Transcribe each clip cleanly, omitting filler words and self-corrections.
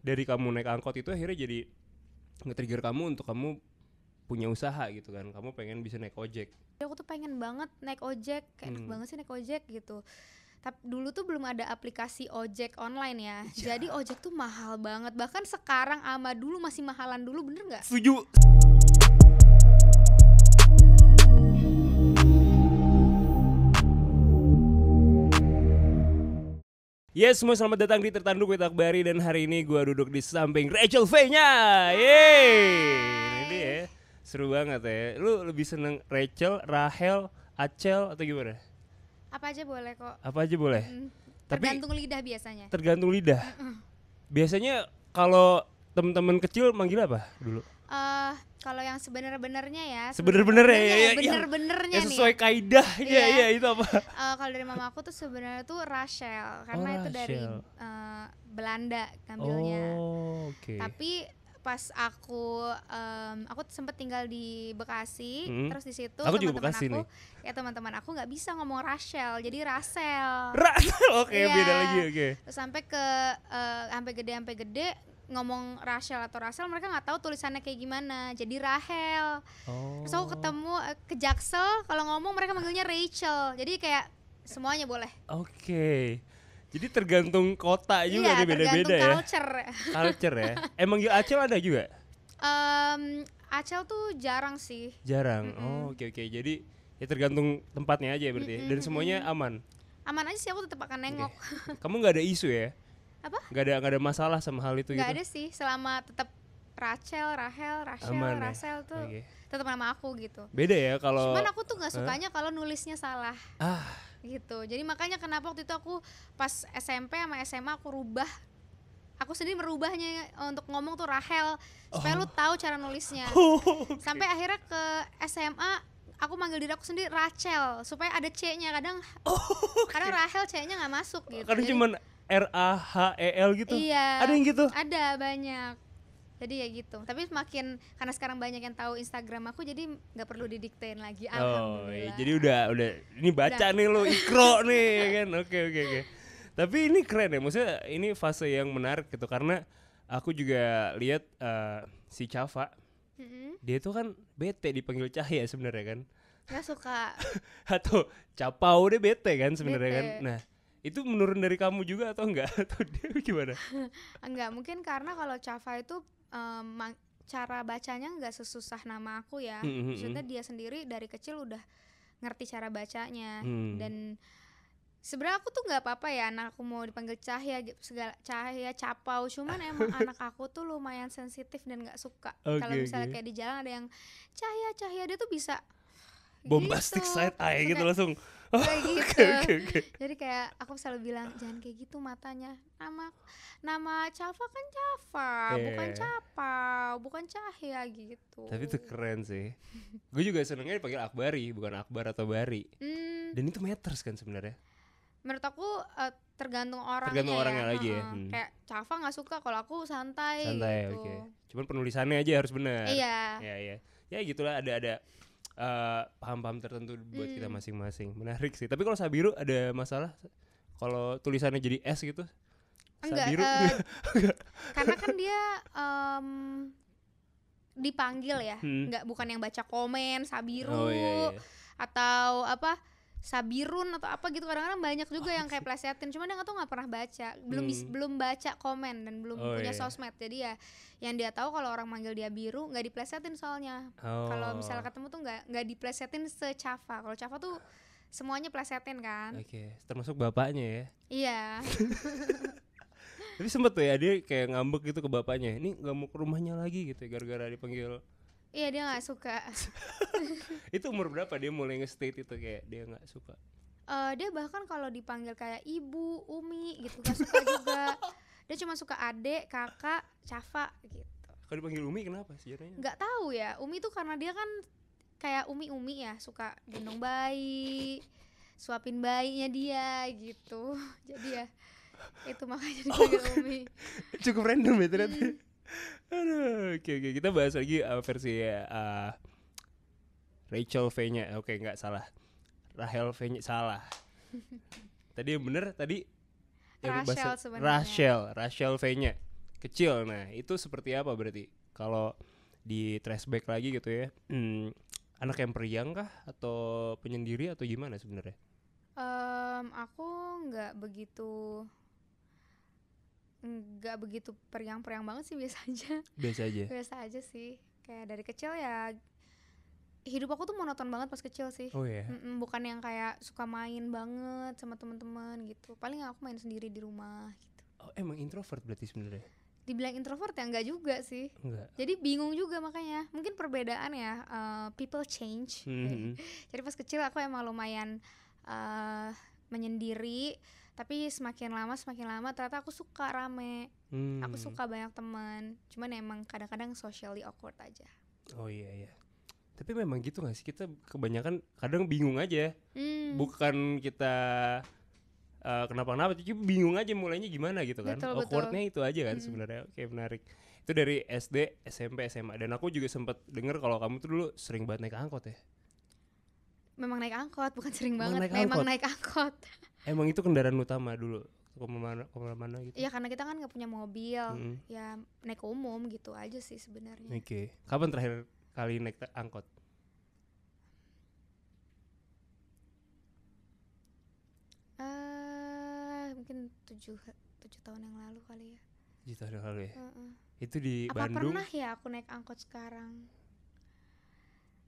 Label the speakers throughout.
Speaker 1: dari kamu naik angkot itu akhirnya jadi nge-trigger kamu untuk kamu punya usaha gitu kan, kamu pengen bisa naik ojek.
Speaker 2: Aku tuh pengen banget naik ojek, kayak enak banget sih naik ojek gitu. Tapi dulu tuh belum ada aplikasi ojek online ya, jadi ojek tuh mahal banget. Bahkan sekarang sama dulu masih mahalan dulu, bener nggak?
Speaker 1: Setuju. Yes, semua selamat datang di Tertanduk with Akbari. Dan hari ini gue duduk di samping Rachel V-nya. Yeay. Ini dia, seru banget ya. Lu lebih seneng Rachel, Rahel, Acel atau gimana?
Speaker 2: Apa aja boleh kok.
Speaker 1: Apa aja boleh.
Speaker 2: Tergantung lidah biasanya.
Speaker 1: Tergantung lidah. Biasanya kalau teman-teman kecil manggil apa dulu?
Speaker 2: Kalau yang sebenar-benarnya ya.
Speaker 1: Sebenar-benarnya ya,
Speaker 2: bener-benernya
Speaker 1: yang
Speaker 2: nih.
Speaker 1: sesuai kaidahnya ya, itu apa?
Speaker 2: Kalau dari mama aku tuh sebenarnya tuh Rachel, karena itu dari Belanda ngambilnya.
Speaker 1: Oh, oke.
Speaker 2: Tapi pas aku sempet tinggal di Bekasi, terus di situ
Speaker 1: aku juga Bekasi nih.
Speaker 2: Ya teman-teman aku nggak bisa ngomong Rachel, jadi Rachel.
Speaker 1: Oke, beda lagi, oke.
Speaker 2: Terus sampai sampai gede ngomong Rachel atau Rachel, mereka nggak tahu tulisannya kayak gimana, jadi Rahel. Terus aku ketemu ke Jaksel, kalau ngomong mereka manggilnya Rachel, jadi kayak semuanya boleh.
Speaker 1: Oke. Jadi tergantung kota juga nih, beda-beda ya. Culture ya. Emang Acel ada juga?
Speaker 2: Acel tuh jarang sih.
Speaker 1: Jarang. Oh, oke. Jadi ya tergantung tempatnya aja berarti. Dan semuanya aman.
Speaker 2: Aman aja sih, aku tetap akan nengok.
Speaker 1: Okay. Kamu nggak ada isu ya?
Speaker 2: Apa?
Speaker 1: Nggak ada masalah sama hal itu?
Speaker 2: Nggak
Speaker 1: gitu?
Speaker 2: ada sih, selama tetap Rachel,
Speaker 1: aman,
Speaker 2: Rachel tuh tetap nama aku gitu.
Speaker 1: Beda ya kalau.
Speaker 2: Cuman aku tuh nggak sukanya kalau nulisnya salah. Gitu. Jadi makanya kenapa waktu itu aku pas SMP sama SMA aku sendiri merubahnya untuk ngomong tuh Rahel supaya lu tahu cara nulisnya. Sampai akhirnya ke SMA aku manggil diri aku sendiri Rachel supaya ada C-nya. Kadang Rahel C-nya nggak masuk gitu.
Speaker 1: Karena cuman RAHEL gitu.
Speaker 2: Iya.
Speaker 1: Ada yang gitu?
Speaker 2: Ada banyak. Jadi ya gitu. Tapi karena sekarang banyak yang tahu Instagram aku, jadi nggak perlu didiktein lagi. Alhamdulillah.
Speaker 1: Iya, jadi udah ini baca nih lo ikro nih kan. Oke. Tapi ini keren ya. Maksudnya ini fase yang menarik gitu karena aku juga lihat si Cava. Dia tuh kan bete dipanggil Cahya sebenarnya kan.
Speaker 2: Nggak suka.
Speaker 1: Atau Capau, dia bete kan sebenarnya kan. Nah, itu menurun dari kamu juga atau enggak? Atau dia gimana?
Speaker 2: Enggak, mungkin karena kalau Cava itu cara bacanya nggak sesusah nama aku ya. Maksudnya dia sendiri dari kecil udah ngerti cara bacanya. Dan sebenarnya aku tuh nggak apa-apa ya anak aku mau dipanggil Cahya, Capau. Cuman emang anak aku tuh lumayan sensitif dan nggak suka. Kalau misalnya kayak di jalan ada yang Cahya, dia tuh bisa
Speaker 1: bombastic
Speaker 2: gitu,
Speaker 1: side eye gitu langsung.
Speaker 2: Kayak gitu. Jadi kayak aku selalu bilang jangan kayak gitu matanya. Nama Cava kan Cava, bukan Capau, bukan Cahya gitu.
Speaker 1: Tapi itu keren sih. Gue juga senengnya dipanggil Akbari, bukan Akbar atau Bari. Dan itu matters kan sebenarnya.
Speaker 2: Menurut aku tergantung orangnya
Speaker 1: lagi ya.
Speaker 2: Kayak Cava nggak suka, kalau aku santai gitu.
Speaker 1: Oke. Cuman penulisannya aja harus benar.
Speaker 2: Iya.
Speaker 1: Ya gitulah, ada paham-paham tertentu buat kita masing-masing. Menarik sih. Tapi kalau Sabiru ada masalah kalau tulisannya jadi S gitu?
Speaker 2: Enggak, karena kan dia dipanggil ya, bukan yang baca komen Sabiru atau apa Sabirun atau apa gitu. Kadang-kadang banyak juga yang kayak plesetin, cuman dia nggak pernah baca, belum baca komen dan belum punya sosmed. Jadi ya yang dia tahu kalau orang manggil dia Biru nggak diplesetin soalnya. Kalau misalnya ketemu tuh nggak diplesetin secava. Kalau Cava tuh semuanya plesetin kan.
Speaker 1: Oke, termasuk bapaknya ya.
Speaker 2: Iya.
Speaker 1: Tapi sempet tuh ya dia kayak ngambek gitu ke bapaknya, ini nggak mau ke rumahnya lagi gitu gara-gara dipanggil.
Speaker 2: Iya, dia nggak suka.
Speaker 1: Itu umur berapa dia mulai nge-state itu kayak dia nggak suka?
Speaker 2: Dia bahkan kalau dipanggil kayak ibu, umi gitu nggak suka juga. Dia cuma suka adek, kakak, Cava gitu.
Speaker 1: Kalau dipanggil umi kenapa sejarahnya?
Speaker 2: Nggak tahu ya. Umi tuh karena dia kan kayak umi ya, suka gendong bayi, suapin bayinya dia gitu. Jadi ya itu makanya dipanggil Umi.
Speaker 1: Cukup random ya ternyata. Aduh, oke. Kita bahas lagi versi Rachel V-nya. Oke, nggak salah. Rahel V-nya salah. Tadi yang bener tadi
Speaker 2: Rachel sebenarnya.
Speaker 1: Rachel V-nya. kecil. Nah, itu seperti apa berarti? Kalau di flashback lagi gitu ya. Anak yang periang kah atau penyendiri atau gimana sebenarnya?
Speaker 2: Aku nggak begitu periang-periang banget sih, biasa aja. Biasa aja sih. Kayak dari kecil ya hidup aku tuh monoton banget pas kecil sih.
Speaker 1: Oh ya.
Speaker 2: Bukan yang kayak suka main banget sama teman-teman gitu. Paling aku main sendiri di rumah gitu.
Speaker 1: Oh, emang introvert berarti sebenarnya?
Speaker 2: Dibilang introvert ya enggak juga sih.
Speaker 1: Enggak.
Speaker 2: Jadi bingung juga makanya. Mungkin perbedaan ya, people change. Jadi pas kecil aku emang lumayan menyendiri, tapi semakin lama ternyata aku suka rame. Aku suka banyak teman. Cuman emang kadang-kadang socially awkward aja.
Speaker 1: Oh iya. Tapi memang gitu gak sih? Kita kebanyakan kadang bingung aja. Bukan kita kenapa-napa, tapi bingung aja mulainya gimana gitu kan. Awkwardnya itu aja kan sebenarnya. Oke, menarik. Itu dari SD, SMP, SMA. Dan aku juga sempat dengar kalau kamu tuh dulu sering banget naik angkot ya.
Speaker 2: Memang naik angkot, bukan sering banget. Memang naik angkot.
Speaker 1: Emang itu kendaraan utama dulu? Kemana gitu?
Speaker 2: Iya, karena kita kan gak punya mobil. Ya naik umum gitu aja sih sebenarnya.
Speaker 1: Oke. Kapan terakhir kali naik angkot?
Speaker 2: Mungkin 7 tahun yang lalu kali ya.
Speaker 1: 7 tahun yang lalu ya? Itu di Bandung?
Speaker 2: Apa pernah ya aku naik angkot sekarang?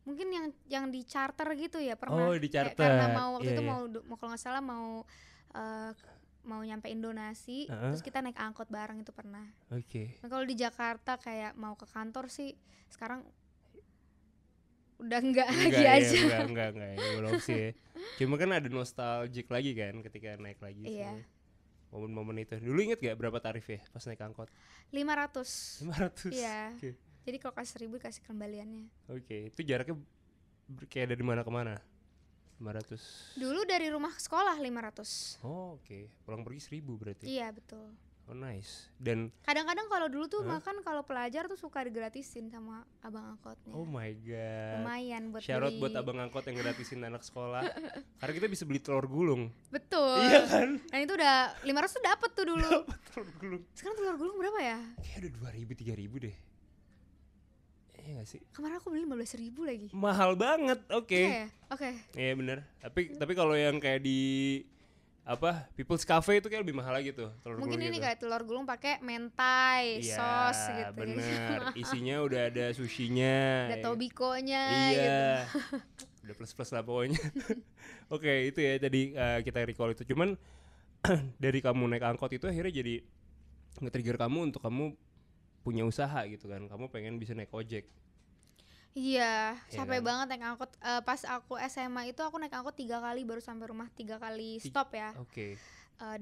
Speaker 2: Mungkin yang di charter gitu ya pernah.
Speaker 1: Oh, di charter.
Speaker 2: Karena waktu itu mau kalau nggak salah mau nyampein donasi, terus kita naik angkot bareng, itu pernah.
Speaker 1: Oke.
Speaker 2: Nah, kalau di Jakarta kayak mau ke kantor sih sekarang udah enggak lagi aja.
Speaker 1: Enggak belum sih. Cuma kan ada nostalgic lagi kan ketika naik lagi.
Speaker 2: Iya.
Speaker 1: Momen-momen itu. Dulu inget gak berapa tarif ya pas naik angkot?
Speaker 2: 500. Iya.
Speaker 1: Okay.
Speaker 2: Jadi kalau kasih 1.000 kasih kembaliannya.
Speaker 1: Oke. Itu jaraknya kayak dari mana ke mana? 500.
Speaker 2: Dulu dari rumah ke sekolah 500.
Speaker 1: Oh, oke. Pulang pergi 1.000 berarti.
Speaker 2: Iya, betul.
Speaker 1: Oh, nice. Dan
Speaker 2: kadang-kadang kalau dulu tuh makan kalau pelajar tuh suka digratisin sama abang angkotnya.
Speaker 1: Oh my god.
Speaker 2: Lumayan buat
Speaker 1: Shout out
Speaker 2: beli.
Speaker 1: buat abang angkot yang gratisin anak sekolah. Karena kita bisa beli telur gulung.
Speaker 2: Betul.
Speaker 1: Iya kan?
Speaker 2: Dan itu udah 500 tuh dapet tuh dulu.
Speaker 1: Dapet telur gulung.
Speaker 2: Sekarang telur gulung berapa ya?
Speaker 1: Kayak udah 2.000 3.000 deh. Iya gak sih?
Speaker 2: Kemarin aku beli 15.000 lagi.
Speaker 1: Mahal banget. Oke.
Speaker 2: Oke.
Speaker 1: Iya benar. Tapi kalau yang kayak di People's Cafe itu kayak lebih mahal lagi tuh telur
Speaker 2: mungkin
Speaker 1: gulung
Speaker 2: ini
Speaker 1: gitu.
Speaker 2: kayak telur gulung pakai mentai, sos gitu.
Speaker 1: Iya bener. Isinya udah ada sushinya,
Speaker 2: ada tobikonya
Speaker 1: iya
Speaker 2: gitu.
Speaker 1: Udah plus lah pokoknya. Oke, itu ya tadi kita recall itu. Cuman dari kamu naik angkot itu akhirnya jadi nge-trigger kamu untuk kamu punya usaha gitu kan. Kamu pengen bisa naik ojek.
Speaker 2: Iya, capek banget naik angkot. Pas aku SMA itu aku naik angkot 3 kali baru sampai rumah, 3 kali stop ya.
Speaker 1: Oke.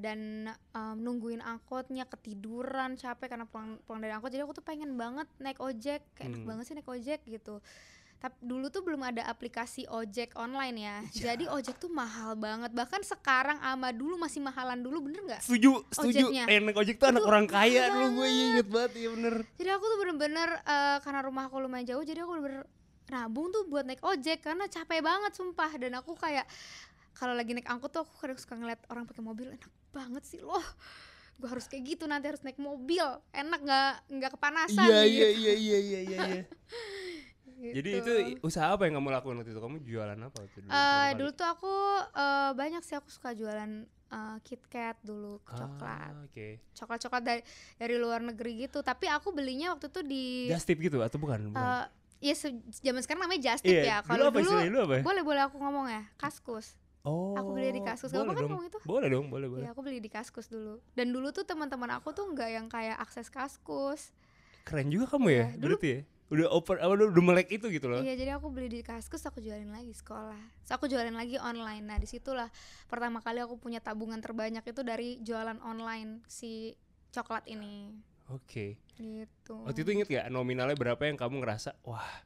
Speaker 2: Dan nungguin angkotnya ketiduran, capek karena pulang dari angkot. Jadi aku tuh pengen banget naik ojek, kayak enak banget sih naik ojek gitu. Tapi dulu tuh belum ada aplikasi ojek online ya. Jadi ojek tuh mahal banget. Bahkan sekarang sama dulu masih mahalan dulu, bener nggak?
Speaker 1: Setuju. Naik ojek tuh anak orang kaya dulu, gue inget banget, ya bener.
Speaker 2: Jadi aku tuh bener-bener karena rumah aku lumayan jauh, jadi aku bener-bener nabung tuh buat naik ojek karena capek banget sumpah. Dan aku kayak kalau lagi naik angkot tuh aku kadang suka ngeliat orang pakai mobil, enak banget sih loh. Gue harus kayak gitu, nanti harus naik mobil, enak nggak kepanasan.
Speaker 1: Iya. Gitu. Jadi itu usaha apa yang kamu lakukan waktu itu? Kamu jualan apa waktu dulu?
Speaker 2: Dulu tuh aku banyak sih, aku suka jualan KitKat dulu, coklat.
Speaker 1: Okay.
Speaker 2: Coklat-coklat dari luar negeri gitu. Tapi aku belinya waktu itu di
Speaker 1: Just Tip gitu atau bukan?
Speaker 2: Ya zaman sekarang namanya Just Tip ya. Kalau dulu boleh aku ngomong ya, Kaskus.
Speaker 1: Oh.
Speaker 2: Aku beli di Kaskus. Gak apa kan ngomong itu?
Speaker 1: Boleh dong.
Speaker 2: Ya aku beli di Kaskus dulu. Dan dulu tuh teman-teman aku tuh nggak yang kayak akses Kaskus.
Speaker 1: Keren juga kamu ya, berarti ya. Udah melek itu gitu loh.
Speaker 2: Iya, jadi aku beli di Kaskus, aku jualin lagi sekolah. So, aku jualin lagi online. Nah, disitulah pertama kali aku punya tabungan terbanyak itu dari jualan online si coklat ini. Oke. Gitu.
Speaker 1: Waktu itu inget gak nominalnya berapa yang kamu ngerasa, wah,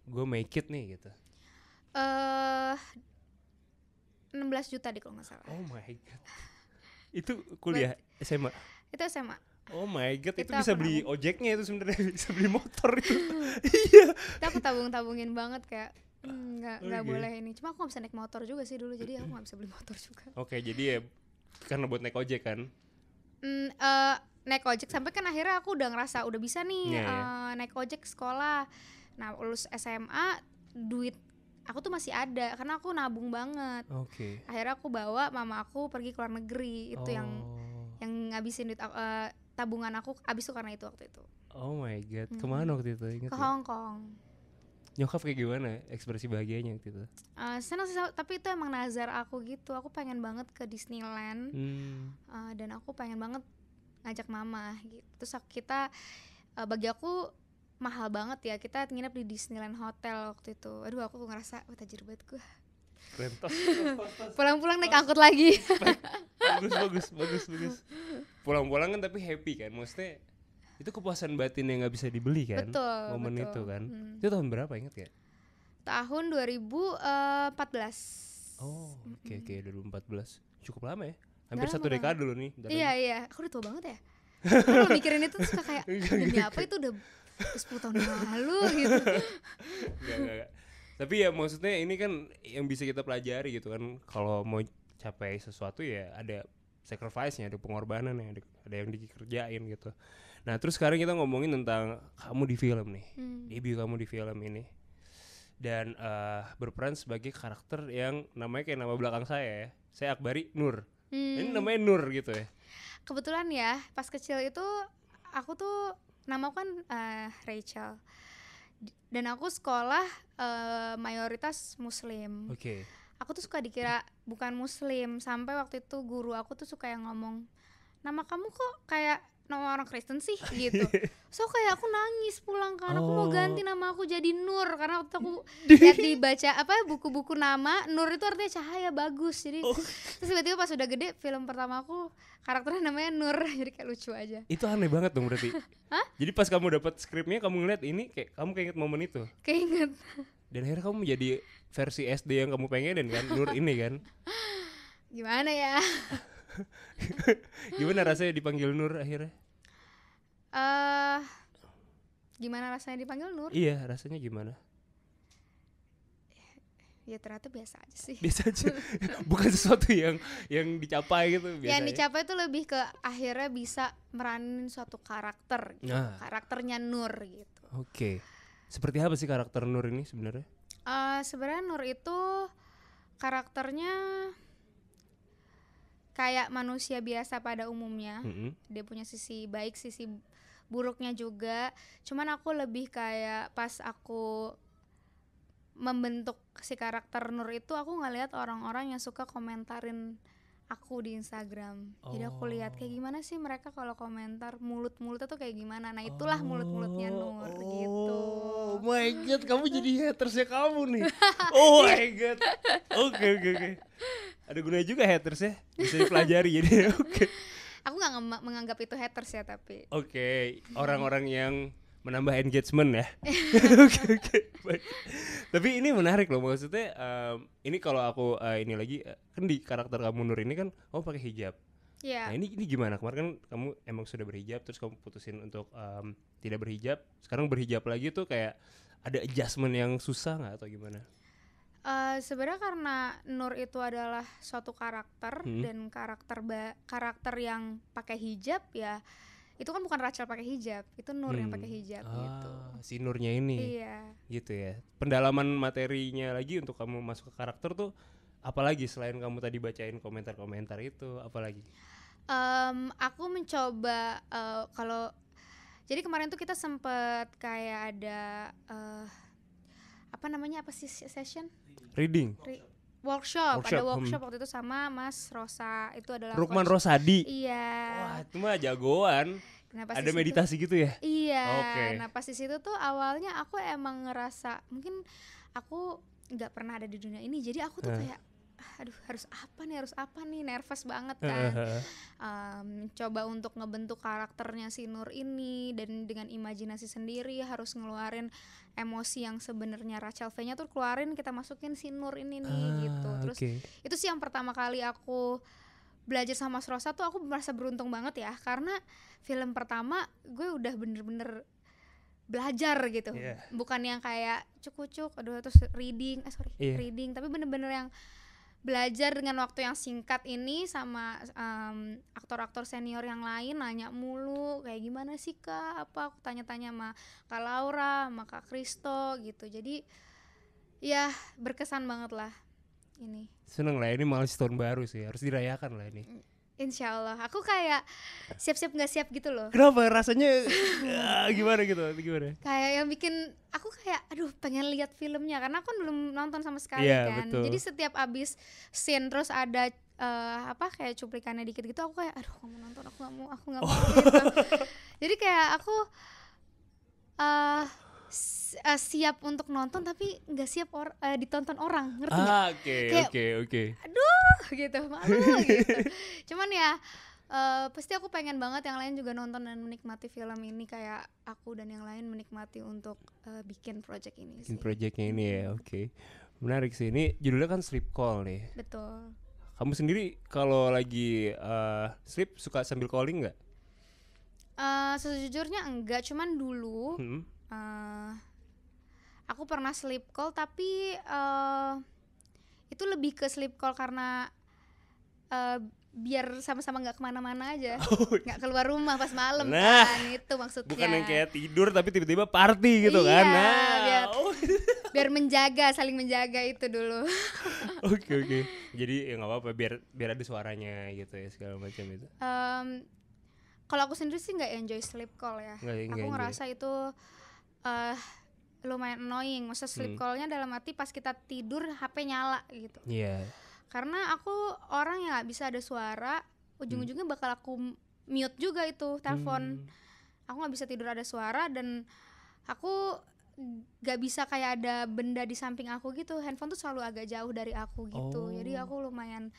Speaker 1: gue make it nih gitu?
Speaker 2: 16 juta deh kalau nggak salah.
Speaker 1: Oh my god. Itu kuliah SMA?
Speaker 2: Itu SMA.
Speaker 1: Oh my god, itu bisa beli ojeknya itu sebenarnya, bisa beli motor itu.
Speaker 2: Iya. Kita aku tabungin banget kayak nggak boleh ini. Cuma aku nggak bisa naik motor juga sih dulu, jadi aku nggak bisa beli motor juga.
Speaker 1: Oke, jadi ya karena buat naik ojek kan?
Speaker 2: naik ojek sampai kan akhirnya aku udah ngerasa udah bisa nih naik ojek sekolah. Nah lulus SMA duit aku tuh masih ada karena aku nabung banget. Akhirnya aku bawa mama aku pergi ke luar negeri. Itu yang ngabisin duit tabungan aku habis tuh karena itu waktu itu.
Speaker 1: Oh my god, kemana waktu itu? Ingat
Speaker 2: ke Hong Kong.
Speaker 1: Nyokap kayak gimana ekspresi bahagianya waktu itu?
Speaker 2: Senang sih, tapi itu emang nazar aku gitu. Aku pengen banget ke Disneyland dan aku pengen banget ngajak mama gitu. Terus kita bagi aku mahal banget ya, kita nginep di Disneyland Hotel waktu itu. Aduh aku ngerasa tajir banget gue.
Speaker 1: Keren, tos.
Speaker 2: Pulang-pulang naik angkut lagi.
Speaker 1: bagus. Pulang-pulang kan tapi happy kan, maksudnya itu kepuasan batin yang nggak bisa dibeli kan.
Speaker 2: Betul,
Speaker 1: momen
Speaker 2: betul.
Speaker 1: Itu kan. Itu tahun berapa inget gak?
Speaker 2: Tahun 2014.
Speaker 1: Oh oke 2014, cukup lama ya, hampir satu dekade dulu nih.
Speaker 2: Iya aku udah tua banget ya. Kalau mikirin itu suka kayak demi apa itu udah 10 tahun yang lalu gitu.
Speaker 1: Enggak. Tapi ya maksudnya ini kan yang bisa kita pelajari gitu kan, kalau mau capai sesuatu ya ada sacrifice-nya, ada pengorbanannya, ada yang dikerjain gitu. Nah terus sekarang kita ngomongin tentang kamu di film nih, debut kamu di film ini, dan berperan sebagai karakter yang namanya kayak nama belakang saya Akbari Nur. Ini namanya Nur gitu ya.
Speaker 2: Kebetulan ya pas kecil itu aku tuh namaku kan Rachel dan aku sekolah mayoritas Muslim. Aku tuh suka dikira bukan Muslim sampai waktu itu guru aku tuh suka yang ngomong, nama kamu kok kayak nama orang Kristen sih gitu. So kayak aku nangis pulang kan, aku mau ganti nama aku jadi Nur karena waktu aku lihat dibaca buku-buku nama Nur itu artinya cahaya bagus. Jadi terus tiba-tiba pas udah gede film pertama aku karakternya namanya Nur, jadi kayak lucu aja.
Speaker 1: Itu aneh banget dong berarti.
Speaker 2: Hah?
Speaker 1: Jadi pas kamu dapat skripnya kamu ngeliat ini kayak kamu keinget momen itu.
Speaker 2: Keinget.
Speaker 1: Dan akhirnya kamu menjadi versi SD yang kamu pengenin kan, Nur ini kan.
Speaker 2: Gimana ya?
Speaker 1: Gimana rasanya dipanggil Nur akhirnya?
Speaker 2: Gimana rasanya dipanggil Nur?
Speaker 1: Iya, rasanya gimana?
Speaker 2: Ya ternyata biasa aja sih.
Speaker 1: Biasa aja. Bukan sesuatu yang dicapai gitu biasanya.
Speaker 2: Yang dicapai itu lebih ke akhirnya bisa meranin suatu karakter gitu. Karakternya Nur gitu.
Speaker 1: Oke. Seperti apa sih karakter Nur ini sebenarnya?
Speaker 2: Sebenarnya Nur itu karakternya kayak manusia biasa pada umumnya. Dia punya sisi baik, sisi buruknya juga. Cuman aku lebih kayak pas aku membentuk si karakter Nur itu, aku ngeliat orang-orang yang suka komentarin aku di Instagram. Jadi aku lihat kayak gimana sih mereka kalau komentar, mulut-mulutnya tuh kayak gimana. Nah itulah mulut-mulutnya Nur gitu.
Speaker 1: Oh my god, kamu jadi hatersnya kamu nih. Oh my god. Oke. Ada gunanya juga haters ya, bisa dipelajari jadi. Oke.
Speaker 2: Aku nggak menganggap itu haters ya tapi.
Speaker 1: Oke, orang-orang yang menambah engagement ya. Oke. Baik. Tapi ini menarik loh, maksudnya ini kalau aku ini lagi kan di karakter kamu Nur ini kan kamu pakai hijab.
Speaker 2: Iya.
Speaker 1: Nah ini gimana? Kemarin kan kamu emang sudah berhijab, terus kamu putusin untuk tidak berhijab. Sekarang berhijab lagi tuh kayak ada adjustment yang susah nggak atau gimana?
Speaker 2: Sebenarnya karena Nur itu adalah suatu karakter dan karakter yang pakai hijab ya, itu kan bukan Rachel pakai hijab, itu Nur yang pakai hijab gitu.
Speaker 1: Si Nurnya ini.
Speaker 2: Iya.
Speaker 1: Gitu ya. Pendalaman materinya lagi untuk kamu masuk ke karakter tuh apalagi selain kamu tadi bacain komentar-komentar itu, apalagi?
Speaker 2: Aku mencoba kalau jadi kemarin tuh kita sempet kayak ada apa sih session?
Speaker 1: Reading.
Speaker 2: Workshop. Ada workshop waktu itu sama Mas Rosa, itu adalah
Speaker 1: Rukman Rosadi.
Speaker 2: Iya.
Speaker 1: Wah, itu mah jagoan.
Speaker 2: Nah,
Speaker 1: ada meditasi gitu ya?
Speaker 2: Iya.
Speaker 1: Okay.
Speaker 2: Nah pas di situ tuh awalnya aku emang ngerasa mungkin aku nggak pernah ada di dunia ini, jadi aku tuh kayak aduh harus apa nih nervous banget kan. Coba untuk ngebentuk karakternya si Nur ini dan dengan imajinasi sendiri harus ngeluarin emosi yang sebenarnya Rachel V-nya tuh keluarin, kita masukin si Nur ini nih gitu. Terus itu sih yang pertama kali aku belajar sama Mas Rosa tuh, aku merasa beruntung banget ya karena film pertama gue udah bener-bener belajar gitu. Bukan yang kayak cuk-cuk aduh terus reading tapi bener-bener yang belajar dengan waktu yang singkat ini sama aktor-aktor senior yang lain nanya mulu kayak gimana sih Kak, apa aku tanya-tanya sama Kak Laura, sama Kak Kristo gitu. Jadi ya berkesan banget lah ini.
Speaker 1: Seneng lah, ini milestone baru sih, harus dirayakan lah ini.
Speaker 2: Insya Allah, aku kayak siap-siap nggak siap gitu loh.
Speaker 1: Kenapa rasanya gimana gitu? Gimana?
Speaker 2: Kayak yang bikin aku kayak aduh pengen lihat filmnya karena aku belum nonton sama sekali kan.
Speaker 1: Betul.
Speaker 2: Jadi setiap abis scene terus ada kayak cuplikannya dikit gitu aku kayak aduh aku mau nonton, aku nggak mau gitu. Jadi kayak aku siap untuk nonton tapi nggak siap ditonton orang, ngerti nggak?
Speaker 1: Oke.
Speaker 2: Aduh gitu, malu gitu. Cuman ya pasti aku pengen banget yang lain juga nonton dan menikmati film ini kayak aku dan yang lain menikmati untuk bikin project ini.
Speaker 1: Bikin projectnya ini ya, oke. Menarik sih, ini judulnya kan Sleep Call nih.
Speaker 2: Betul.
Speaker 1: Kamu sendiri kalau lagi sleep suka sambil calling nggak?
Speaker 2: Sejujurnya enggak, cuman dulu aku pernah sleep call tapi itu lebih ke sleep call karena biar sama-sama nggak kemana-mana aja, nggak keluar rumah pas malam kan, itu maksudnya.
Speaker 1: Bukan yang kayak tidur tapi tiba-tiba party gitu kan?
Speaker 2: Biar saling menjaga itu dulu.
Speaker 1: Oke. Jadi ya nggak apa-apa, biar ada suaranya gitu ya segala macam itu.
Speaker 2: Kalau aku sendiri sih nggak enjoy sleep call ya. Aku ngerasa itu lumayan annoying. Maksudnya sleep callnya dalam arti pas kita tidur HP nyala gitu.
Speaker 1: Iya.
Speaker 2: Karena aku orang yang nggak bisa ada suara, ujung-ujungnya bakal aku mute juga itu telepon. Aku nggak bisa tidur ada suara dan aku nggak bisa kayak ada benda di samping aku gitu. Handphone tuh selalu agak jauh dari aku gitu. Jadi aku lumayan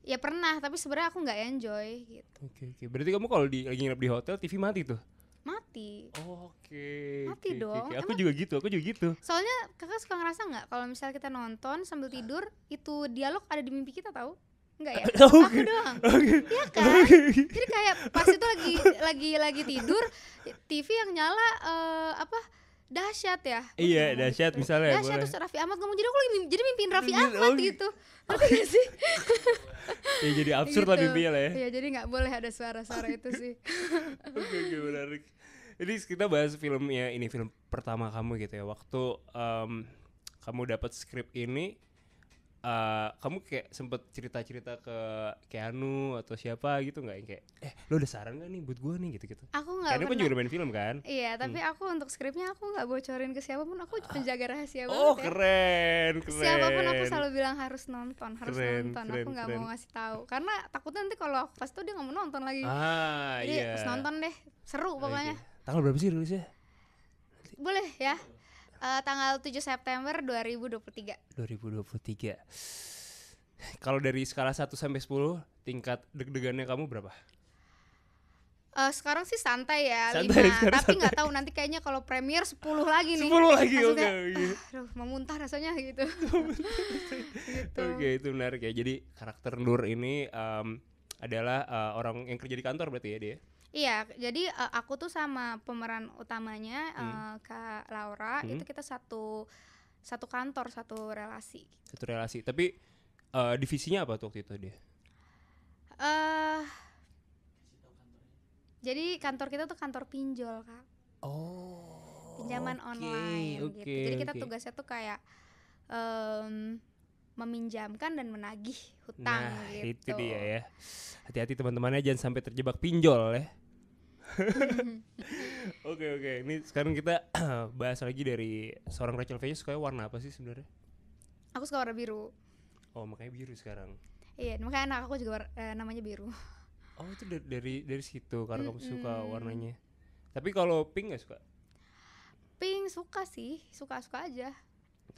Speaker 2: ya pernah, tapi sebenarnya aku nggak enjoy gitu.
Speaker 1: Oke. Berarti kamu kalau lagi nginep di hotel TV mati tuh?
Speaker 2: Mati.
Speaker 1: Mati
Speaker 2: dong.
Speaker 1: Aku juga gitu.
Speaker 2: Soalnya kakak suka ngerasa nggak kalau misalnya kita nonton sambil tidur itu dialog ada di mimpi kita tahu? Enggak ya? Aku doang. Iya kan? Jadi kayak pas itu lagi tidur TV yang nyala dahsyat ya.
Speaker 1: Iya, dahsyat misalnya.
Speaker 2: Dahsyat terus Raffi Ahmad ngomong, jadi aku lagi mimpiin Raffi Ahmad gitu. Ngerti gak sih?
Speaker 1: Ya jadi absurd lah mimpinya lah ya.
Speaker 2: Iya, jadi gak boleh ada suara-suara itu sih.
Speaker 1: Oke, menarik. Jadi kita bahas filmnya, ini film pertama kamu gitu ya. Waktu kamu dapat skrip ini, kamu kayak sempet cerita-cerita ke Keanu atau siapa gitu nggak? Kayak, lo ada saran nggak nih buat gue nih gitu-gitu?
Speaker 2: Aku nggak.
Speaker 1: Keanu kan juga udah main film kan?
Speaker 2: Iya, tapi aku untuk skripnya aku nggak bocorin ke siapapun. Aku penjaga rahasia banget.
Speaker 1: Oh keren.
Speaker 2: Siapapun aku selalu bilang harus nonton. Aku nggak mau ngasih tahu karena takutnya nanti kalau aku pas itu dia nggak mau nonton lagi. Jadi harus nonton deh, seru pokoknya.
Speaker 1: Tanggal berapa sih rilisnya?
Speaker 2: Boleh ya. Tanggal 7 September 2023. Kalau dari skala 1 sampai 10, tingkat deg-degannya kamu berapa? Sekarang sih santai ya, 5. Tapi nggak tahu nanti kayaknya kalau premier 10 lagi nih.
Speaker 1: 10 lagi, oke.
Speaker 2: Aduh, mau muntah rasanya gitu.
Speaker 1: Gitu. Oke, itu menarik ya. Jadi karakter Nur ini adalah orang yang kerja di kantor berarti ya dia?
Speaker 2: Iya, jadi aku tuh sama pemeran utamanya Kak Laura itu kita satu kantor, satu relasi.
Speaker 1: Satu relasi, tapi divisinya apa tuh waktu itu dia?
Speaker 2: Jadi kantor kita tuh kantor pinjol, Kak. Pinjaman online gitu. Jadi kita tugasnya tuh kayak meminjamkan dan menagih hutang gitu.
Speaker 1: Itu dia ya. Hati-hati teman-temannya jangan sampai terjebak pinjol ya. Oke. Ini sekarang kita bahas lagi dari seorang Rachel Fenya. Sukanya warna apa sih sebenarnya?
Speaker 2: Aku suka warna biru.
Speaker 1: Oh, makanya biru sekarang.
Speaker 2: Iya, makanya anak aku juga namanya biru.
Speaker 1: Oh, itu dari situ karena kamu suka warnanya. Tapi kalau pink nggak suka?
Speaker 2: Pink suka sih, suka aja.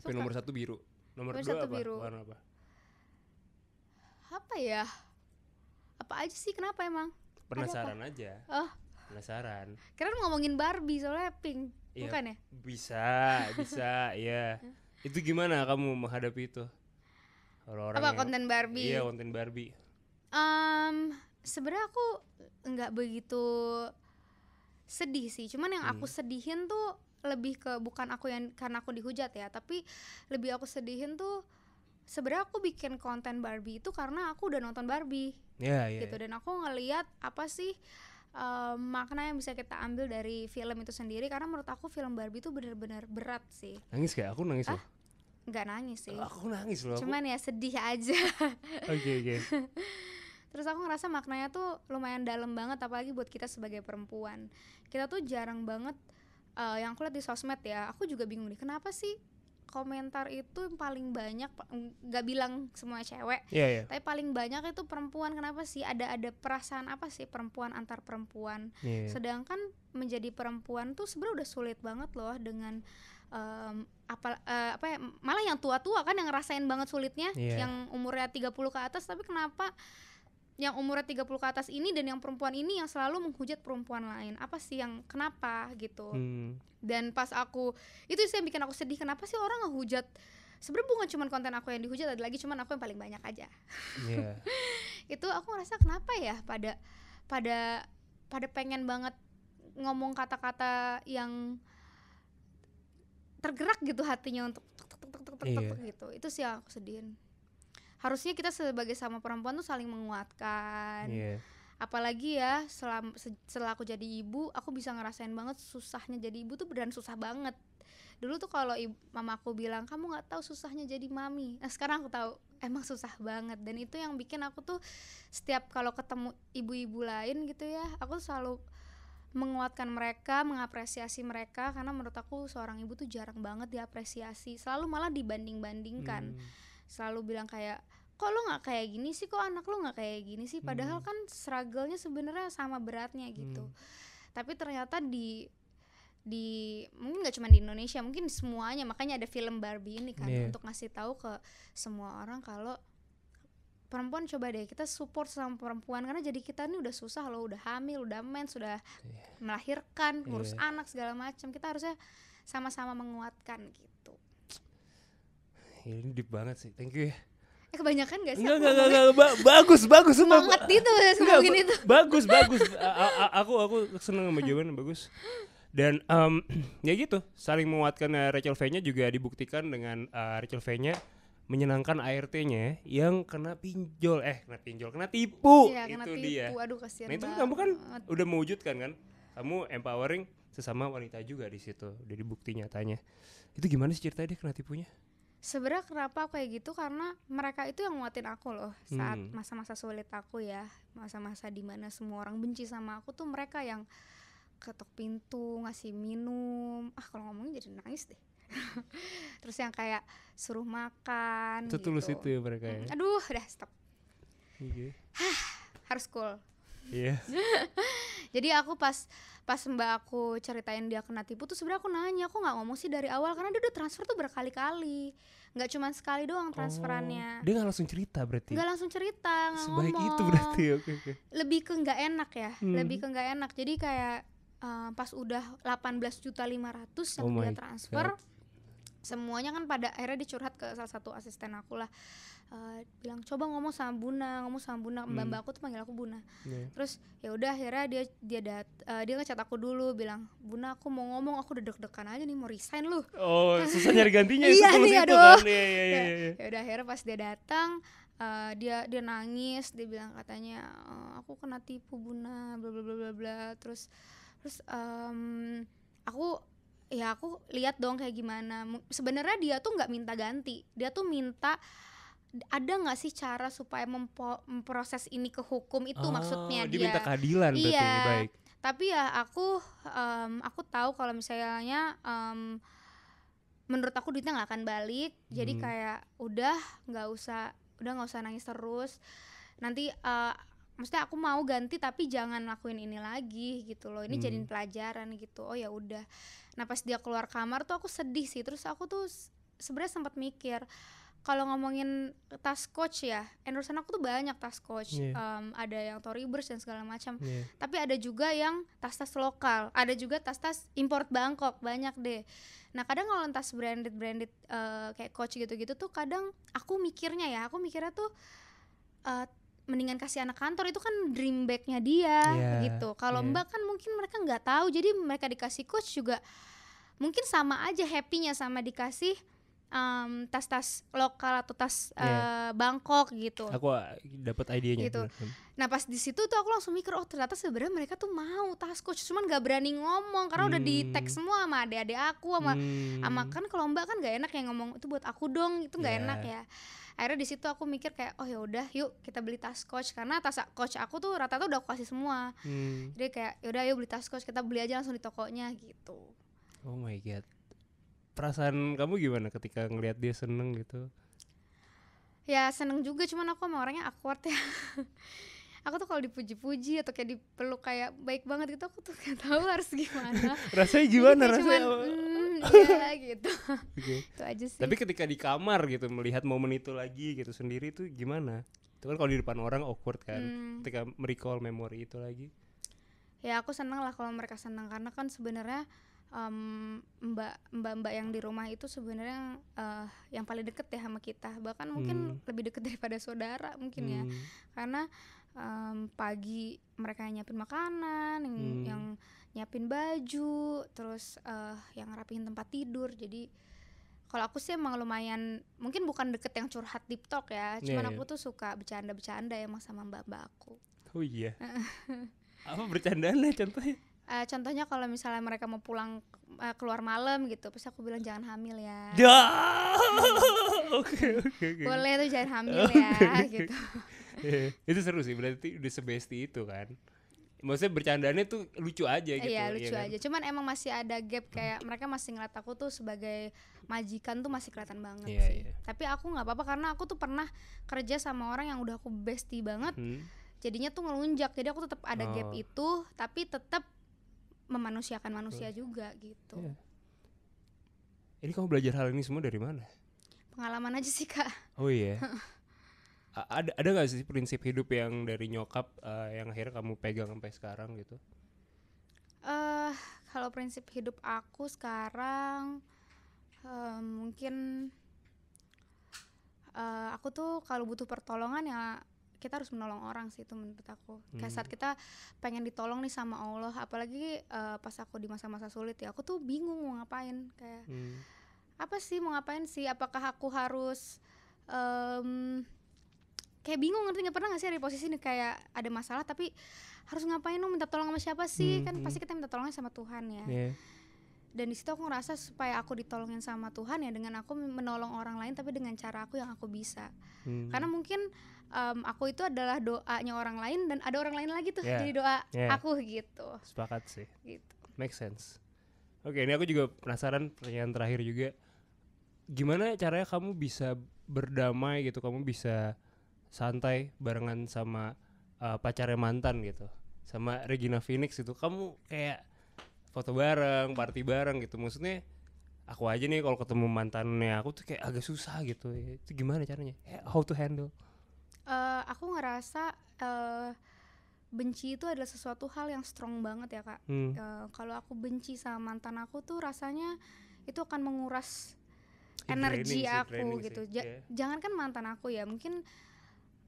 Speaker 1: Tapi nomor 1 biru. Nomor 2 apa?
Speaker 2: Biru.
Speaker 1: Warna apa?
Speaker 2: Apa ya? Apa aja sih, kenapa emang?
Speaker 1: Penasaran aja.
Speaker 2: Oh.
Speaker 1: Penasaran.
Speaker 2: Kira ngomongin Barbie soalnya pink, bukan ya?
Speaker 1: Bisa, ya. Itu gimana kamu menghadapi itu? Orang-orang
Speaker 2: apa konten Barbie?
Speaker 1: Iya, konten Barbie.
Speaker 2: Sebenarnya aku nggak begitu sedih sih. Cuman yang aku sedihin tuh lebih ke bukan aku yang karena aku dihujat ya, tapi lebih aku sedihin tuh sebenarnya aku bikin konten Barbie itu karena aku udah nonton Barbie gitu, dan aku ngelihat apa sih makna yang bisa kita ambil dari film itu sendiri, karena menurut aku film Barbie itu benar-benar berat sih.
Speaker 1: Nangis kayak aku nangis loh.
Speaker 2: Nggak nangis sih.
Speaker 1: Aku nangis loh.
Speaker 2: Cuman ya sedih aja.
Speaker 1: Oke.
Speaker 2: Terus aku ngerasa maknanya tuh lumayan dalam banget, apalagi buat kita sebagai perempuan. Kita tuh jarang banget yang aku lihat di sosmed ya. Aku juga bingung nih, kenapa sih komentar itu yang paling banyak, nggak bilang semua cewek, tapi paling banyak itu perempuan. Kenapa sih? Ada perasaan apa sih perempuan antar perempuan? Sedangkan menjadi perempuan tuh sebenarnya udah sulit banget loh, dengan malah yang tua-tua kan yang ngerasain banget sulitnya, yang umurnya 30 ke atas. Tapi kenapa yang umurnya 30 ke atas ini dan yang perempuan ini yang selalu menghujat perempuan lain? Apa sih yang kenapa gitu? Dan pas itu sih yang bikin aku sedih, kenapa sih orang ngehujat? Sebenarnya bukan cuma konten aku yang dihujat, ada lagi, cuman aku yang paling banyak aja. Itu aku ngerasa kenapa ya pada pengen banget ngomong kata-kata yang tergerak gitu hatinya untuk gitu. Itu sih yang aku sedihin. Harusnya kita sebagai sama perempuan tuh saling menguatkan. Apalagi ya setelah aku jadi ibu, aku bisa ngerasain banget susahnya jadi ibu tuh beneran susah banget. Dulu tuh kalau mama aku bilang, kamu nggak tahu susahnya jadi mami. Nah sekarang aku tahu emang susah banget, dan itu yang bikin aku tuh setiap kalau ketemu ibu-ibu lain gitu ya, aku selalu menguatkan mereka, mengapresiasi mereka, karena menurut aku seorang ibu tuh jarang banget diapresiasi, selalu malah dibanding-bandingkan. Selalu bilang kayak, kok lo nggak kayak gini sih, kok anak lo nggak kayak gini sih, padahal kan struggle-nya sebenarnya sama beratnya gitu. Tapi ternyata di mungkin nggak cuma di Indonesia, mungkin semuanya, makanya ada film Barbie ini kan, untuk ngasih tahu ke semua orang kalau perempuan coba deh kita support sama perempuan, karena jadi kita ini udah susah loh, udah hamil, udah mens, sudah melahirkan, ngurus anak segala macam, kita harusnya sama-sama menguatkan gitu.
Speaker 1: Ini deep banget sih, thank you ya.
Speaker 2: Kebanyakan gak sih?
Speaker 1: Enggak, bagus
Speaker 2: semangat itu semua gini tuh.
Speaker 1: Bagus. Aku seneng sama jawaban, bagus. Dan ya gitu, saling menguatkan. Rachel V-nya juga dibuktikan dengan Rachel V-nya menyenangkan ART-nya yang kena tipu.
Speaker 2: Iya, kena tipu.
Speaker 1: Dia.
Speaker 2: Aduh, kasihan.
Speaker 1: Nah itu kamu kan udah mewujudkan kan, kamu empowering sesama wanita juga di situ, dari bukti nyatanya. Itu gimana sih ceritanya dia kena tipunya?
Speaker 2: Sebenarnya kenapa kayak gitu, karena mereka itu yang nguatin aku loh saat masa-masa sulit aku ya, masa-masa dimana semua orang benci sama aku tuh mereka yang ketok pintu, ngasih minum, kalau ngomongin jadi nangis deh. Terus yang kayak suruh makan
Speaker 1: itu
Speaker 2: gitu.
Speaker 1: Tulus itu ya mereka ya.
Speaker 2: Aduh, udah stop. Harus cool. Jadi aku pas mbak aku ceritain dia kena tipu tuh sebenarnya aku nanya, aku nggak ngomong sih dari awal, karena dia udah transfer tuh berkali-kali, nggak cuma sekali doang transferannya.
Speaker 1: Dia nggak langsung cerita berarti?
Speaker 2: Nggak langsung cerita, nggak
Speaker 1: sebaik
Speaker 2: ngomong.
Speaker 1: itu berarti. Okay.
Speaker 2: Lebih ke nggak enak ya, lebih ke nggak enak. Jadi kayak pas udah 18.500.000 yang dia transfer, semuanya kan pada akhirnya dicurhat ke salah satu asisten aku lah. Bilang coba ngomong sama Buna. Mbak aku tuh panggil aku Buna. Terus ya udah akhirnya dia ngechat aku dulu, bilang, Buna aku mau ngomong, aku udah deg-degan aja nih, mau resign lu.
Speaker 1: Susah nyari gantinya.
Speaker 2: Iya nih, aduh. Ya udah akhirnya pas dia datang, dia nangis, dia bilang katanya aku kena tipu Buna, bla bla bla bla. Terus aku lihat dong kayak gimana. Sebenarnya dia tuh nggak minta ganti, dia tuh minta ada nggak sih cara supaya memproses ini ke hukum, itu maksudnya dia
Speaker 1: minta keadilan. Berarti baik.
Speaker 2: Tapi ya aku tahu kalau misalnya menurut aku duitnya nggak akan balik. Jadi kayak udah nggak usah nangis terus. Nanti maksudnya aku mau ganti tapi jangan lakuin ini lagi gitu loh. Ini jadiin pelajaran gitu. Oh ya udah. Nah pas dia keluar kamar tuh aku sedih sih. Terus aku tuh sebenarnya sempat mikir, kalau ngomongin tas Coach ya, endorsean aku tuh banyak tas Coach. Ada yang Tory Burch dan segala macam. Tapi ada juga yang tas-tas lokal, ada juga tas-tas import Bangkok, banyak deh. Nah kadang kalau tas branded kayak Coach gitu-gitu tuh kadang aku mikirnya tuh mendingan kasih anak kantor, itu kan dream bag-nya dia gitu. Kalau Mbak kan mungkin mereka nggak tahu, jadi mereka dikasih Coach juga mungkin sama aja happy-nya sama dikasih tas-tas lokal atau tas Bangkok gitu.
Speaker 1: Aku dapat idenya
Speaker 2: gitu. Nah pas di situ tuh aku langsung mikir, oh ternyata sebenarnya mereka tuh mau tas Coach, cuman nggak berani ngomong karena udah di tag semua sama adik-adik aku sama kan kalau Mbak kan nggak enak ya ngomong itu buat aku dong, itu nggak enak ya. Akhirnya di situ aku mikir kayak oh ya udah yuk kita beli tas Coach, karena tas Coach aku tuh rata-rata udah aku kasih semua. Jadi kayak yaudah yuk beli tas Coach, kita beli aja langsung di tokonya gitu.
Speaker 1: Oh my god. Perasaan kamu gimana ketika ngelihat dia seneng gitu?
Speaker 2: Ya seneng juga, cuman aku sama orangnya awkward ya. Aku tuh kalau dipuji-puji atau kayak dipeluk kayak baik banget gitu, aku tuh gak tahu harus gimana.
Speaker 1: Rasanya gimana rasanya?
Speaker 2: Iya gitu.
Speaker 1: Okay.
Speaker 2: Itu aja sih.
Speaker 1: Tapi ketika di kamar gitu melihat momen itu lagi gitu sendiri tuh gimana? Itu kan kalau di depan orang awkward kan. Ketika merecall memori itu lagi.
Speaker 2: Ya aku seneng lah kalau mereka seneng, karena kan sebenarnya mbak yang di rumah itu sebenarnya yang paling deket ya sama kita, bahkan mungkin lebih deket daripada saudara mungkin ya, karena pagi mereka yang nyiapin makanan, yang nyiapin baju, terus yang rapihin tempat tidur. Jadi kalau aku sih emang lumayan, mungkin bukan deket yang curhat deep talk ya, cuman aku tuh suka bercanda-bercanda emang sama mbak-mbak aku.
Speaker 1: Oh iya. Apa bercandaannya contohnya?
Speaker 2: Contohnya kalau misalnya mereka mau pulang keluar malam gitu, terus aku bilang jangan hamil ya.
Speaker 1: Oke.
Speaker 2: Boleh tuh jangan hamil ya gitu.
Speaker 1: Itu seru sih, berarti udah sebesti itu kan. Maksudnya bercandaannya tuh lucu aja gitu.
Speaker 2: Iya lucu
Speaker 1: kan?
Speaker 2: aja, cuman emang masih ada gap, kayak mereka masih ngeliat aku tuh sebagai majikan tuh masih kelihatan banget sih. Tapi aku nggak apa-apa karena aku tuh pernah kerja sama orang yang udah aku bestie banget. Jadinya tuh ngelunjak, jadi aku tetap ada gap itu, tapi tetap memanusiakan manusia juga gitu.
Speaker 1: Ini kamu belajar hal ini semua dari mana?
Speaker 2: Pengalaman aja sih Kak.
Speaker 1: Oh iya. Ada nggak sih prinsip hidup yang dari nyokap yang akhirnya kamu pegang sampai sekarang gitu?
Speaker 2: Kalau prinsip hidup aku sekarang mungkin aku tuh kalau butuh pertolongan ya kita harus menolong orang sih, itu menurut aku. Kayak saat kita pengen ditolong nih sama Allah, apalagi pas aku di masa-masa sulit ya, aku tuh bingung mau ngapain, kayak apa sih mau ngapain sih, apakah aku harus kayak bingung, ngerti nggak, pernah nggak sih ada di posisi ini kayak ada masalah tapi harus ngapain dong, minta tolong sama siapa sih, kan pasti kita minta tolongnya sama Tuhan ya. Dan di situ aku ngerasa supaya aku ditolongin sama Tuhan ya dengan aku menolong orang lain tapi dengan cara aku yang aku bisa. Karena mungkin aku itu adalah doanya orang lain dan ada orang lain lagi tuh jadi doa aku gitu.
Speaker 1: Sepakat sih.
Speaker 2: Gitu.
Speaker 1: Make sense. Oke, ini aku juga penasaran, pertanyaan terakhir juga. Gimana caranya kamu bisa berdamai gitu, kamu bisa santai barengan sama pacarnya mantan gitu, sama Regina Phoenix gitu, kamu kayak foto bareng, party bareng gitu. Maksudnya aku aja nih kalau ketemu mantannya aku tuh kayak agak susah gitu. Itu gimana caranya? How to handle?
Speaker 2: Aku ngerasa benci itu adalah sesuatu hal yang strong banget ya Kak. Kalau aku benci sama mantan aku tuh rasanya itu akan menguras energi aku gitu. Jangan kan mantan aku ya, mungkin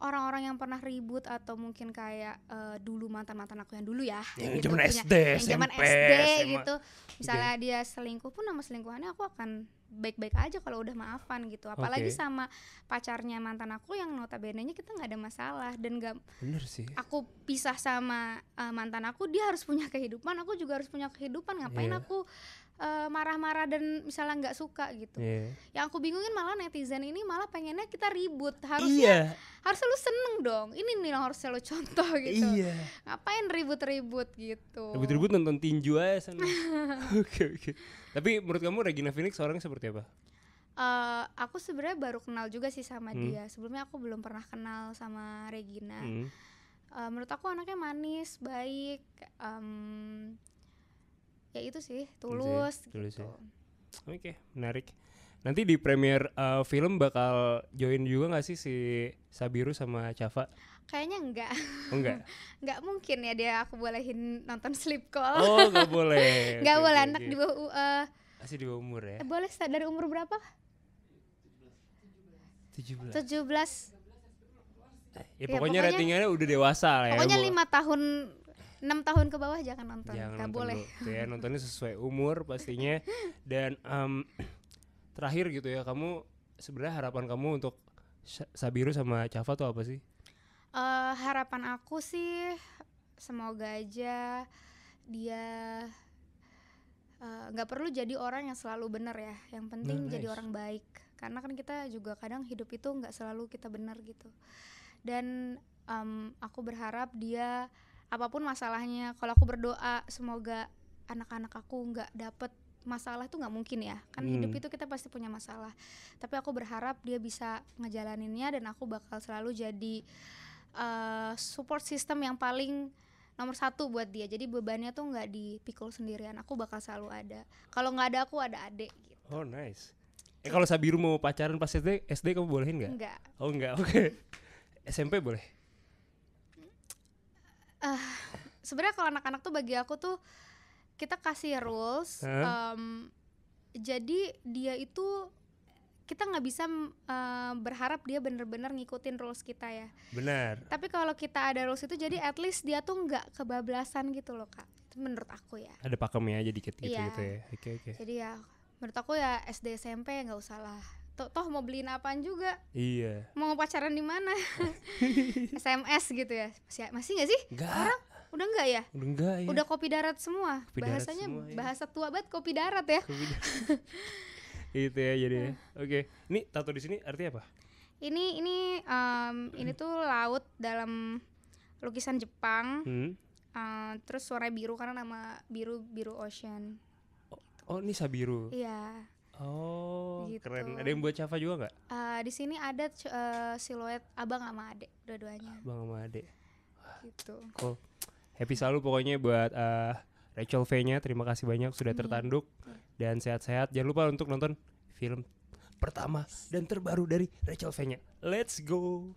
Speaker 2: orang-orang yang pernah ribut atau mungkin kayak dulu mantan aku yang dulu ya,
Speaker 1: yang
Speaker 2: gitu,
Speaker 1: zaman SD,
Speaker 2: yang zaman
Speaker 1: SMP,
Speaker 2: SD
Speaker 1: SMA.
Speaker 2: gitu. Misalnya dia selingkuh pun sama selingkuhannya aku akan baik-baik aja kalau udah maafan gitu. Apalagi sama pacarnya mantan aku yang notabene-nya kita nggak ada masalah dan nggak.
Speaker 1: Bener sih.
Speaker 2: Aku pisah sama mantan aku, dia harus punya kehidupan, aku juga harus punya kehidupan. Ngapain aku marah-marah dan misalnya nggak suka gitu. Yang aku bingungin malah netizen ini malah pengennya kita ribut. Harusnya lu seneng dong. Ini nih yang harus lu contoh gitu. Ngapain ribut-ribut gitu.
Speaker 1: Ribut-ribut nonton tinju aja sana. Oke. Tapi menurut kamu Regina Phoenix orangnya seperti apa?
Speaker 2: Aku sebenarnya baru kenal juga sih sama dia. Sebelumnya aku belum pernah kenal sama Regina. Menurut aku anaknya manis, baik, ya itu sih, tulus gitu. Oke,
Speaker 1: menarik. Nanti di premier film bakal join juga gak sih si Sabiru sama Cava?
Speaker 2: Kayaknya enggak.
Speaker 1: Oh enggak?
Speaker 2: Enggak mungkin ya dia aku bolehin nonton Sleep Call.
Speaker 1: Oh gak boleh.
Speaker 2: Gak boleh, anak di bawah
Speaker 1: masih di bawah umur ya?
Speaker 2: Boleh dari umur berapa? 17.
Speaker 1: Ya pokoknya ratingannya udah dewasa lah ya.
Speaker 2: Pokoknya 6 tahun ke bawah jangan nonton.
Speaker 1: Jangan
Speaker 2: nonton
Speaker 1: boleh. Ya, nontonnya sesuai umur pastinya. Dan terakhir gitu ya, kamu sebenarnya harapan kamu untuk Sabiru sama Cafa tuh apa sih?
Speaker 2: Harapan aku sih semoga aja dia nggak perlu jadi orang yang selalu benar ya, yang penting jadi orang baik, karena kan kita juga kadang hidup itu nggak selalu kita benar gitu. Dan aku berharap dia apapun masalahnya, kalau aku berdoa semoga anak-anak aku nggak dapet masalah, itu nggak mungkin ya kan, hidup itu kita pasti punya masalah, tapi aku berharap dia bisa ngejalaninnya, dan aku bakal selalu jadi support system yang paling nomor 1 buat dia. Jadi bebannya tuh nggak dipikul sendirian, aku bakal selalu ada. Kalau nggak ada aku, ada adik gitu.
Speaker 1: Oh nice. Kalau Sabiru mau pacaran pas SD kamu bolehin nggak?
Speaker 2: Enggak.
Speaker 1: Oh enggak, oke. SMP boleh?
Speaker 2: Sebenarnya kalau anak-anak tuh bagi aku tuh kita kasih rules. Jadi dia itu kita nggak bisa berharap dia bener-bener ngikutin rules kita ya.
Speaker 1: Benar.
Speaker 2: Tapi kalau kita ada rules itu, jadi at least dia tuh nggak kebablasan gitu loh Kak. Itu menurut aku ya.
Speaker 1: Ada pakemnya aja dikit gitu,
Speaker 2: iya.
Speaker 1: Gitu ya. Oke.
Speaker 2: Jadi ya menurut aku ya SD SMP nggak usah lah. Toh mau beliin apaan juga.
Speaker 1: Iya.
Speaker 2: Mau pacaran di mana? SMS gitu ya. Masih nggak sih?
Speaker 1: Enggak.
Speaker 2: Sekarang udah enggak ya?
Speaker 1: Udah enggak ya.
Speaker 2: Udah kopi darat semua.
Speaker 1: Kopi
Speaker 2: bahasanya
Speaker 1: darat semua, ya.
Speaker 2: Bahasa tua banget, kopi darat ya.
Speaker 1: Itu ya jadi. Oke. Ini tato di sini artinya apa?
Speaker 2: Ini tuh laut dalam lukisan Jepang. Terus warna biru karena nama biru ocean.
Speaker 1: Oh ini Sabiru.
Speaker 2: Iya.
Speaker 1: Oh
Speaker 2: gitu.
Speaker 1: Keren. Ada yang buat Cafa juga nggak?
Speaker 2: Di sini ada siluet abang sama adek, dua-duanya.
Speaker 1: Abang sama adek.
Speaker 2: Gitu.
Speaker 1: Cool. Happy selalu pokoknya buat Rachel V-nya. Terima kasih banyak sudah tertanduk. Dan sehat-sehat. Jangan lupa untuk nonton film pertama dan terbaru dari Rachel V-nya. Let's go.